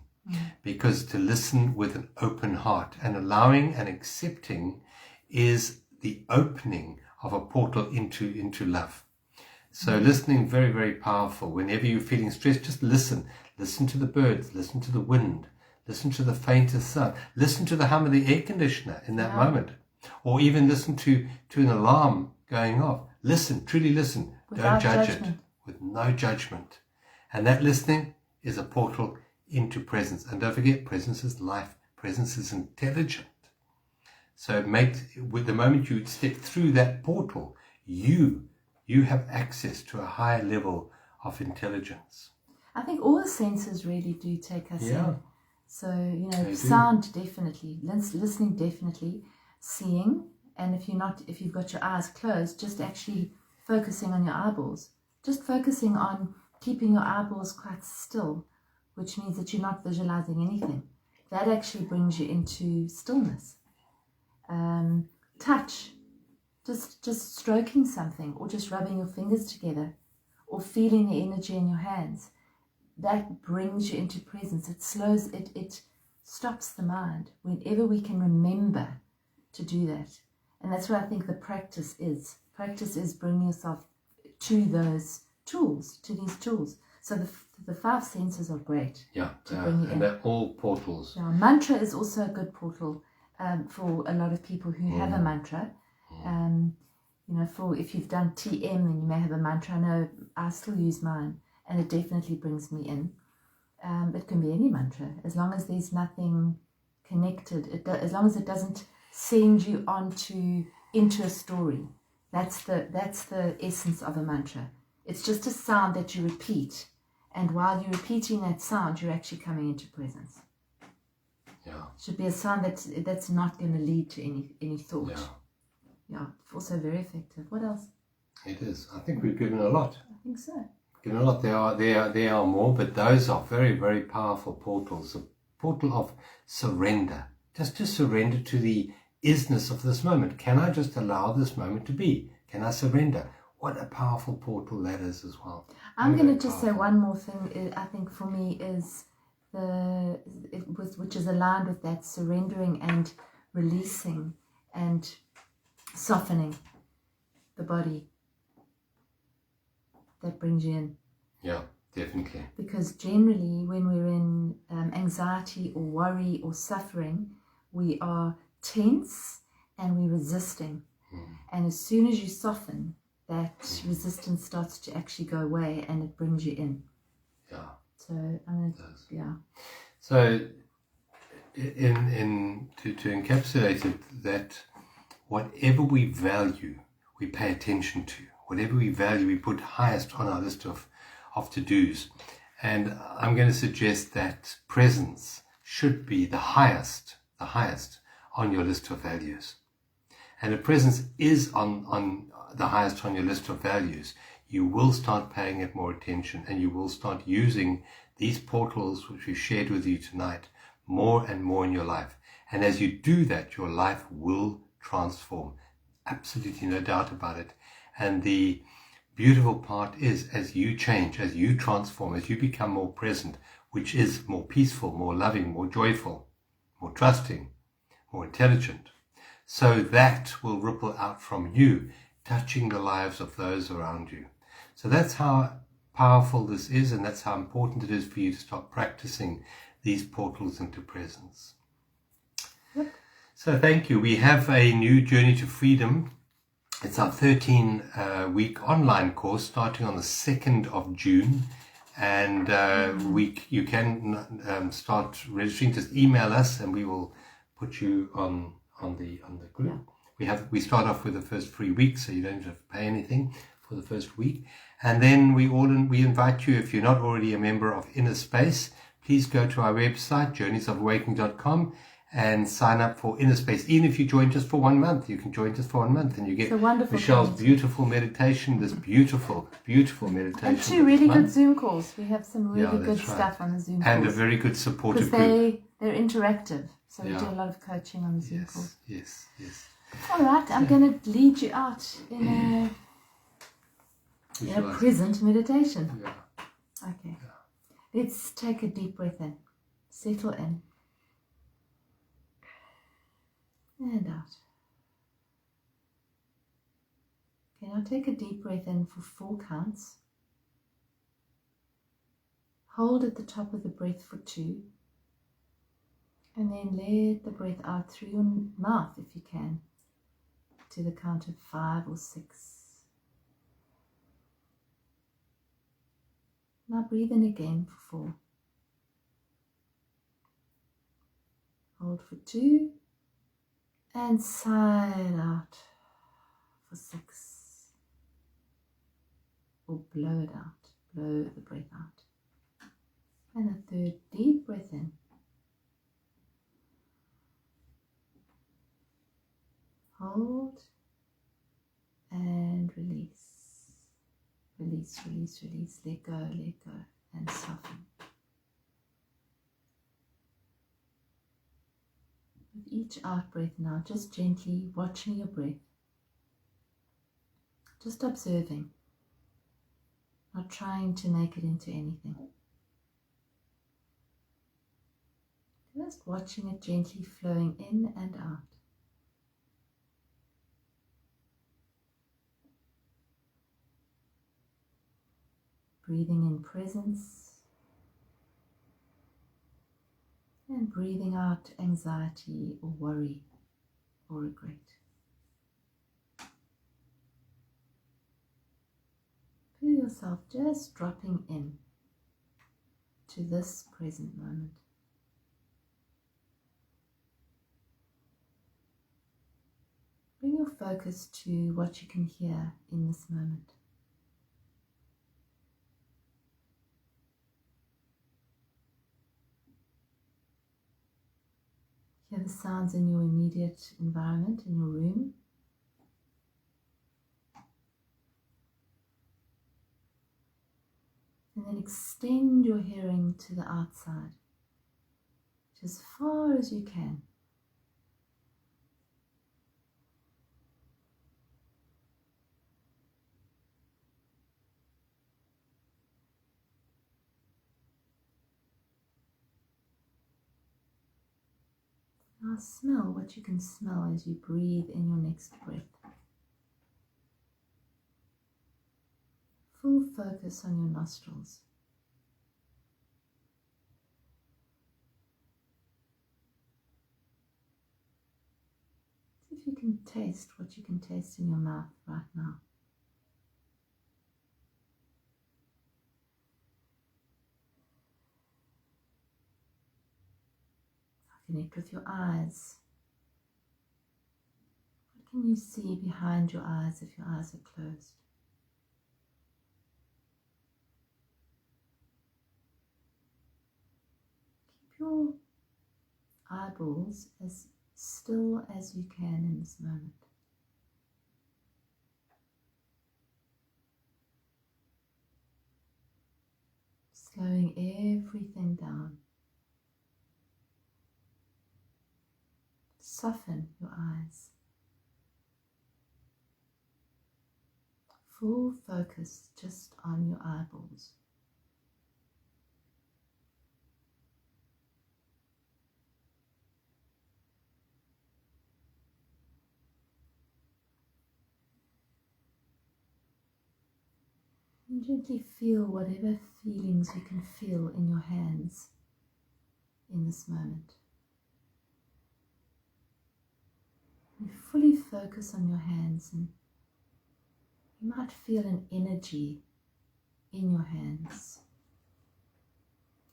Because to listen with an open heart and allowing and accepting is the opening of a portal into love. So listening, very, very powerful. Whenever you're feeling stressed, just listen. Listen to the birds, listen to the wind, listen to the faintest sound, listen to the hum of the air conditioner in that moment, or even listen to an alarm going off. Listen, truly listen. Without Don't judge judgment. it, with no judgment. And that listening is a portal into presence. And don't forget, presence is life. Presence is intelligent. So with the moment you step through that portal, you have access to a higher level of intelligence. I think all the senses really do take us in. So, sound definitely, listening definitely, seeing, and if you've got your eyes closed, just actually focusing on your eyeballs. Just focusing on keeping your eyeballs quite still, which means that you're not visualizing anything. That actually brings you into stillness. Touch, just stroking something, or just rubbing your fingers together, or feeling the energy in your hands. That brings you into presence. It slows, it stops the mind whenever we can remember to do that. And that's what I think the practice is. Practice is bringing yourself to those tools, to these tools. So the 5 senses are great. Yeah, and they're all portals. Yeah, mantra is also a good portal for a lot of people who have a mantra. For if you've done TM and you may have a mantra. I know I still use mine, and it definitely brings me in. It can be any mantra, as long as there's nothing connected. As long as it doesn't send you into a story. That's the essence of a mantra. It's just a sound that you repeat, and while you're repeating that sound, you're actually coming into presence. Yeah. It should be a sound that's not going to lead to any thought. Yeah, also very effective. What else? It is. I think we've given a lot. I think so. Given a lot. There are more, but those are very, very powerful portals. A portal of surrender. Just to surrender to the isness of this moment. Can I just allow this moment to be? Can I surrender? What a powerful portal that is as well. I'm going to just say one more thing. I think for me is which is aligned with that, surrendering and releasing and softening the body. That brings you in. Yeah, definitely. Because generally when we're in anxiety or worry or suffering, we are tense and we're resisting. And as soon as you soften, that resistance starts to actually go away and it brings you in. Yeah. So, So to encapsulate it, that whatever we value, we pay attention to. Whatever we value, we put highest on our list of to-dos. And I'm going to suggest that presence should be the highest on your list of values. And if presence is on the highest on your list of values, you will start paying it more attention, and you will start using these portals which we shared with you tonight more and more in your life. And as you do that, your life will transform. Absolutely no doubt about it. And the beautiful part is, as you change, as you transform, as you become more present, which is more peaceful, more loving, more joyful, more trusting, more intelligent, so that will ripple out from you, touching the lives of those around you. So that's how powerful this is, and that's how important it is for you to start practicing these portals into presence. Yep. So thank you. We have a new Journey to Freedom. It's our 13-week online course starting on the 2nd of June. And you can start registering. Just email us and we will put you on the group. Yeah. We start off with the first free week, so you don't have to pay anything for the first week. And then we invite you, if you're not already a member of Inner Space, please go to our website, journeysofawakening.com, and sign up for Inner Space. Even if you join just for 1 month, you can join just for 1 month, and you get Michelle's beautiful meditation, this beautiful meditation. And 2 really good Zoom calls. We have some really good stuff on the Zoom calls. And a very good supportive group. They're interactive, so we do a lot of coaching on the Zoom calls. Yes. All right, I'm going to lead you out in a present meditation. Yeah. Okay. Yeah. Let's take a deep breath in. Settle in. And out. Okay, now take a deep breath in for 4 counts. Hold at the top of the breath for 2. And then let the breath out through your mouth if you can, to the count of 5 or 6. Now breathe in again for 4. Hold for 2. And sigh out for 6. Or blow it out. Blow the breath out. And a 3rd deep breath in. Hold and release. Release. Let go, and soften. With each out breath now, just gently watching your breath. Just observing. Not trying to make it into anything. Just watching it gently flowing in and out. Breathing in presence and breathing out anxiety or worry or regret. Feel yourself just dropping in to this present moment. Bring your focus to what you can hear in this moment. Hear the sounds in your immediate environment, in your room. And then extend your hearing to the outside, as far as you can. Now smell what you can smell as you breathe in your next breath. Full focus on your nostrils. See if you can taste what you can taste in your mouth right now. Connect with your eyes. What can you see behind your eyes if your eyes are closed? Keep your eyeballs as still as you can in this moment. Slowing everything down. Soften your eyes. Full focus just on your eyeballs. And gently feel whatever feelings you can feel in your hands in this moment. You fully focus on your hands, and you might feel an energy in your hands,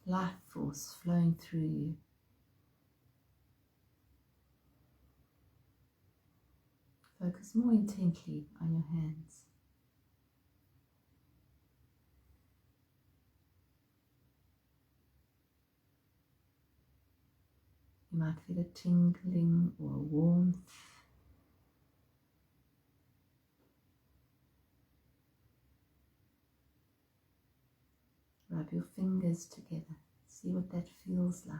life force flowing through you. Focus more intently on your hands. You might feel a tingling or a warmth. Rub your fingers together. See what that feels like.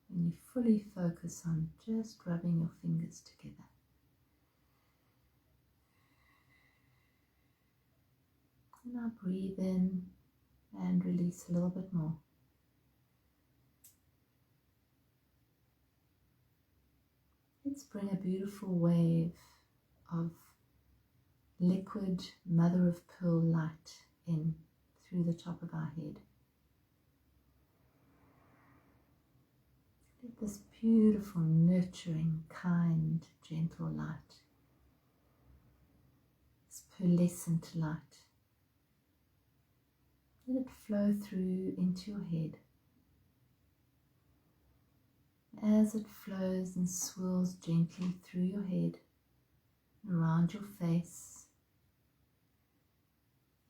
When you fully focus on just rubbing your fingers together. And now breathe in and release a little bit more. Let's bring a beautiful wave of liquid mother of pearl light in through the top of our head. Let this beautiful, nurturing, kind, gentle light, this pearlescent light, let it flow through into your head. As it flows and swirls gently through your head, around your face,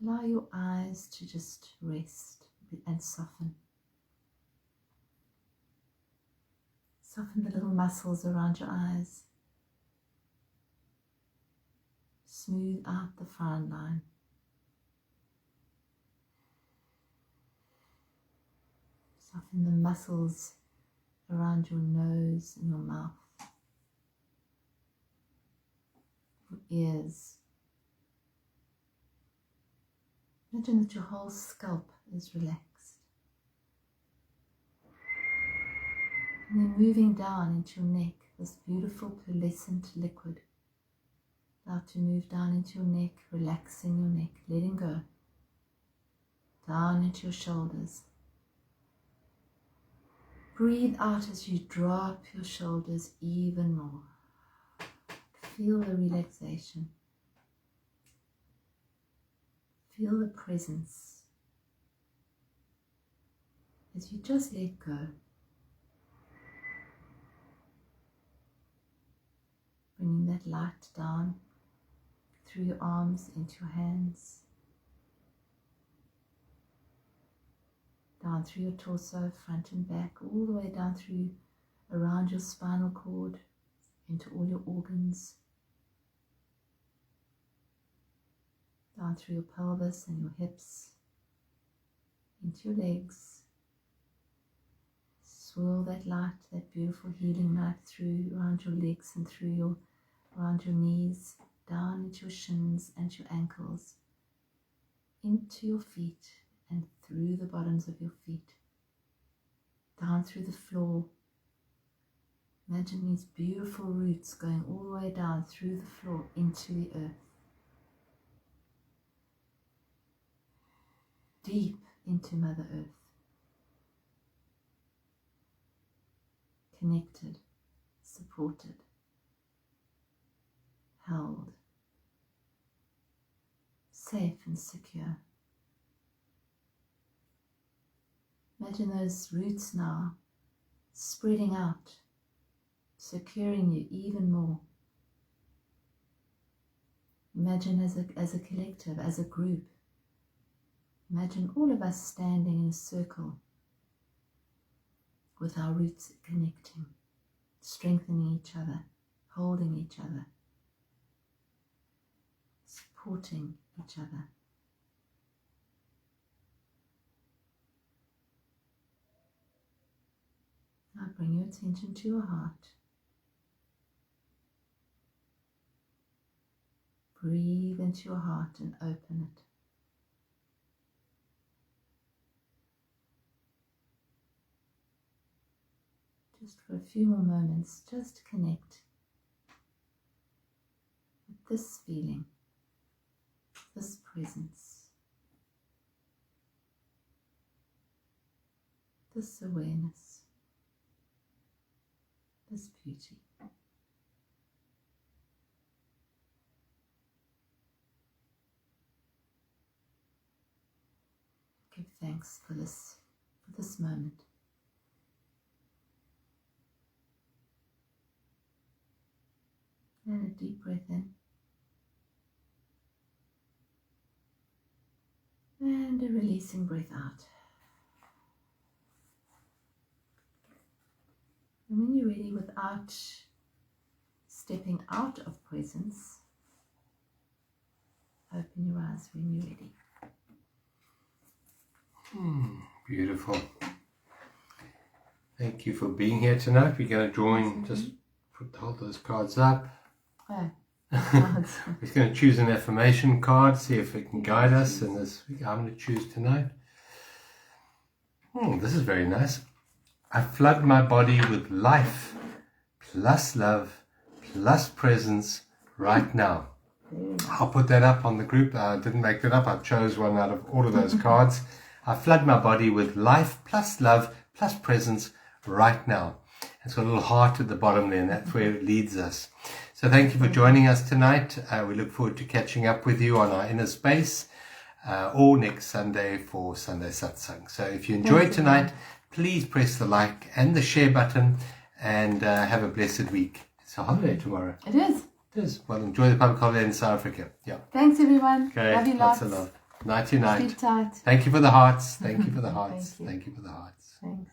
allow your eyes to just rest and soften. Soften the little muscles around your eyes. Smooth out the frown line. Soften the muscles around your nose and your mouth, your ears. Imagine that your whole scalp is relaxed. And then moving down into your neck, this beautiful pearlescent liquid. Allow to move down into your neck, relaxing your neck, letting go. Down into your shoulders. Breathe out as you drop your shoulders even more. Feel the relaxation. Feel the presence. As you just let go. Bringing that light down through your arms into your hands. Down through your torso, front and back, all the way down through, around your spinal cord, into all your organs. Down through your pelvis and your hips, into your legs. Swirl that light, that beautiful healing light through, around your legs and through around your knees, down into your shins and your ankles, into your feet and through the bottoms of your feet, down through the floor. Imagine these beautiful roots going all the way down through the floor into the earth. Deep into Mother Earth. Connected, supported, held, safe and secure. Imagine those roots now spreading out, securing you even more. Imagine as a collective, as a group. Imagine all of us standing in a circle with our roots connecting, strengthening each other, holding each other, supporting each other. Now bring your attention to your heart. Breathe into your heart and open it. Just for a few more moments, just connect with this feeling, this presence, this awareness, this beauty. Give thanks for this moment. And a deep breath in. And a releasing breath out. And when you're ready, without stepping out of presence, open your eyes when you're ready. Beautiful. Thank you for being here tonight. We're going to join, just hold those cards up. Oh, We're going to choose an affirmation card, see if it can guide us in this week. I'm going to choose tonight. This is very nice. I flood my body with life, plus love, plus presence right now. I'll put that up on the group. I didn't make that up. I chose one out of all of those cards. I flood my body with life, plus love, plus presence right now. It's got a little heart at the bottom there, and that's where it leads us. So thank you for joining us tonight. We look forward to catching up with you on our inner space or next Sunday for Sunday Satsang. So if you enjoyed tonight, please press the like and the share button, and have a blessed week. It's a holiday tomorrow. it is. It is. Well, enjoy the public holiday in South Africa. Yeah. Thanks, everyone. Okay. Love you Lots lots. of love. Nighty night. Sleep tight. Thank you for the hearts. Thank you for the hearts. Thank you. Thank you for the hearts. Thanks.